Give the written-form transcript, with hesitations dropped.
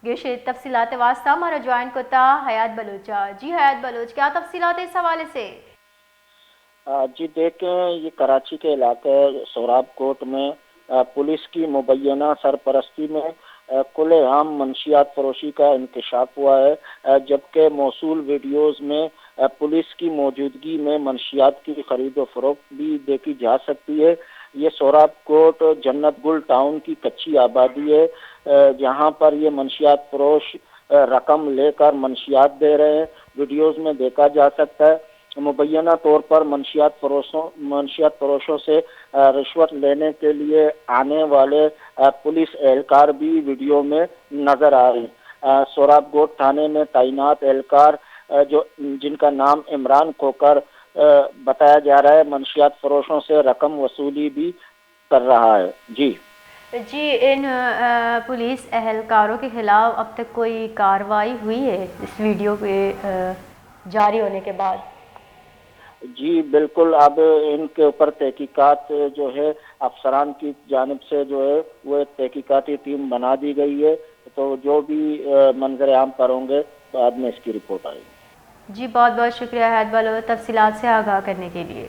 گیشے تفصیلات واسطہ ہمارا جوائن کوتا حیات بلوچا۔ جی حیات بلوچ، کیا تفصیلات ہے اس حوالے سے؟ جی دیکھیں، یہ کراچی کے علاقے سوراب کوٹ میں پولیس کی مبینہ سرپرستی میں کھلے عام منشیات فروشی کا انکشاف ہوا ہے، جبکہ موصول ویڈیوز میں پولیس کی موجودگی میں منشیات کی خرید و فروخت بھی دیکھی جا سکتی ہے۔ یہ سوراب کوٹ جنت گل ٹاؤن کی کچی آبادی ہے، جہاں پر یہ منشیات فروش رقم لے کر منشیات دے رہے ہیں، ویڈیوز میں دیکھا جا سکتا ہے۔ مبینہ طور پر منشیات فروشوں سے رشوت لینے کے لیے آنے والے پولیس اہلکار بھی ویڈیو میں نظر آ رہے ہیں۔ سوراب کوٹ تھانے میں تعینات اہلکار جن کا نام عمران کھوکر بتایا جا رہا ہے، منشیات فروشوں سے رقم وصولی بھی کر رہا ہے۔ جی ان پولیس اہلکاروں کے خلاف اب تک کوئی کارروائی ہوئی ہے اس ویڈیو کے جاری ہونے کے بعد؟ جی بالکل، اب ان کے اوپر تحقیقات جو ہے افسران کی جانب سے جو ہے وہ ایک تحقیقاتی ٹیم بنا دی گئی ہے، تو جو بھی منظر عام پر ہوں گے بعد میں اس کی رپورٹ آئے گی۔ جی بہت بہت شکریہ حیات بلوچ تفصیلات سے آگاہ کرنے کے لیے۔